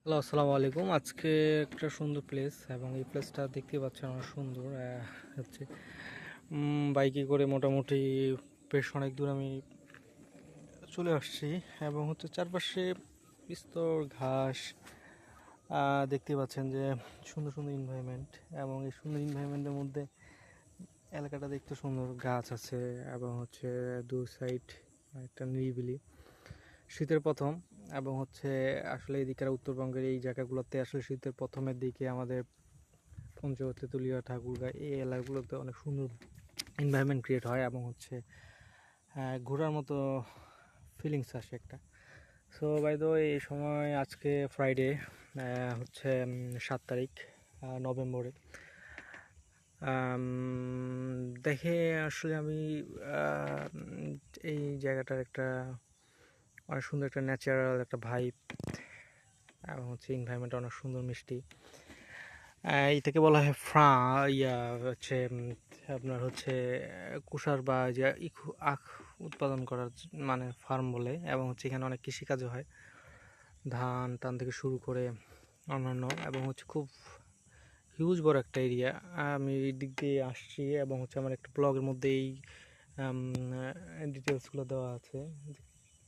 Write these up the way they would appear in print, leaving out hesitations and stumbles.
Hello, আসসালামু আলাইকুম। আজকে একটা সুন্দর প্লেস এবং এই প্লেসটা দেখতে পাচ্ছেন অনেক সুন্দর। হচ্ছে বাইকে করে মোটামুটি বেশ অনেক দূর আমি চলে আসছি এবং হচ্ছে চারপাশে বিস্তর ঘাস। দেখতে পাচ্ছেন যে সুন্দর সুন্দর এনভায়রনমেন্ট এবং এই সুন্দর এনভায়রনমেন্টের মধ্যে এলাকাটা দেখতে সুন্দর, গাছ আছে এবং হচ্ছে দু সাইড একটা নিরিবিলি। শীতের প্রথম এবং হচ্ছে আসলে এদিকের উত্তরবঙ্গের এই জায়গাগুলোতে আসলে শীতের প্রথমের দিকে আমাদের পঞ্চগড়, তেঁতুলিয়া, ঠাকুরগাঁও এই এলাকাগুলোতে অনেক সুন্দর এনভায়রনমেন্ট ক্রিয়েট হয় এবং হচ্ছে ঘোরার মতো ফিলিংস আসে একটা। সো বাই দ্য ওয়ে, এই সময় আজকে ফ্রাইডে, হচ্ছে 7 তারিখ নভেম্বরে। আম, দেখে আসলে আমি এই জায়গাটার একটা অনেক সুন্দর একটা ন্যাচারাল একটা ভাইব এবং হচ্ছে এনভায়রনমেন্ট অনেক সুন্দর, মিষ্টি। এটাকে বলা হয় হচ্ছে আপনার হচ্ছে কুষার বা যে আখ উৎপাদন করার মানে ফার্ম বলে, এবং হচ্ছে এখানে অনেক কৃষিকাজও হয়, ধান টান থেকে শুরু করে অন্যান্য, এবং হচ্ছে খুব হিউজ বড় একটা এরিয়া। আমি এই দিক দিয়ে আসছি এবং হচ্ছে আমার একটা ব্লগের মধ্যে এই ডিটেলসগুলো দেওয়া আছে।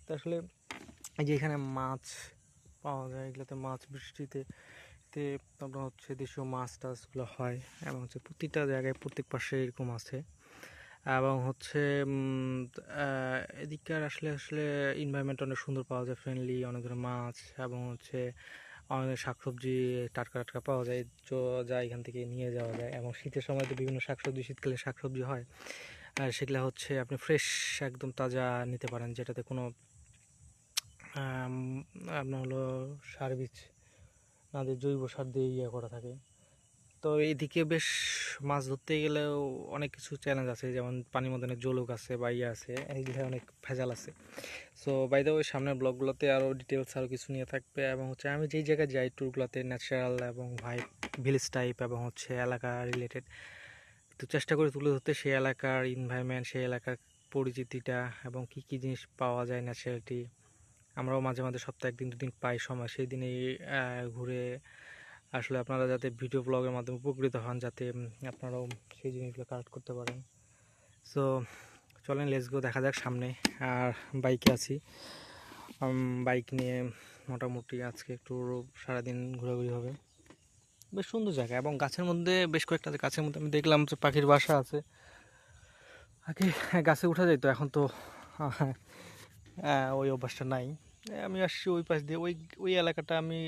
তো আসলে এই যে এখানে মাছ পাওয়া যায়, এগুলোতে মাছ বৃষ্টিতে তে আপনার হচ্ছে দেশীয় মাছ টাছগুলো হয় এবং হচ্ছে প্রতিটা জায়গায় প্রত্যেক পাশে এরকম আছে। এবং হচ্ছে এদিককার আসলে আসলে এনভায়রনমেন্ট অনেক সুন্দর পাওয়া যায়, ফ্রেন্ডলি, অনেক ধরনের মাছ এবং হচ্ছে অনেক শাকসবজি টাটকা টাটকা পাওয়া যায়, যা এখান থেকে নিয়ে যাওয়া যায়। এবং শীতের সময় তো বিভিন্ন শাকসবজি, শীতকালে শাকসবজি হয়, আর সেগুলো হচ্ছে আপনি ফ্রেশ একদম তাজা নিতে পারেন, যেটাতে কোনো আম, আপনার হলো সার বীজ না দিয়ে জৈব সার দিয়ে ইয়ে করা থাকে। তো এইদিকে বেশ মাছ ধরতে গেলেও অনেক কিছু চ্যালেঞ্জ আছে, যেমন পানির মধ্যে অনেক জলক আছে বা ইয়ে আছে, এইগুলো অনেক ভেজাল আছে। সো বাই দ্য ওয়ে, সামনের ব্লগগুলোতে আরও ডিটেলস আরও কিছু নিয়ে থাকবে এবং হচ্ছে আমি যেই জায়গায় যাই ট্যুরগুলোতে ন্যাচারাল এবং ভাইব, ভিলেজ টাইপ এবং হচ্ছে এলাকা রিলেটেড, তো চেষ্টা করি তুলে ধরতে সেই এলাকার এনভায়রনমেন্ট, সেই এলাকার পরিচিতিটা এবং কী কী জিনিস পাওয়া যায়, ন্যাচারালিটি। আমরাও মাঝে মাঝে সপ্তাহে একদিন দুদিন পাই সময়, সেই দিনেই ঘুরে আসলে আপনারা যাতে ভিডিও ব্লগের মাধ্যমে উপকৃত হন, যাতে আপনারাও সেই জিনিসগুলো কালেক্ট করতে পারেন। সো চলেন, লেটস গো, দেখা যাক সামনে। আর বাইকে আছি, বাইক নিয়ে মোটামুটি আজকে একটু সারাদিন ঘোরাঘুরি হবে। বেশ সুন্দর জায়গা এবং গাছের মধ্যে, বেশ কয়েকটা গাছের মধ্যে আমি দেখলাম যে পাখির বাসা আছে। আগে গাছে উঠা যায়, তো এখন তো ওই অভ্যাসটা নাই। আমি আসছি ওই পাশ দিয়ে, ওই ওই এলাকাটা আমি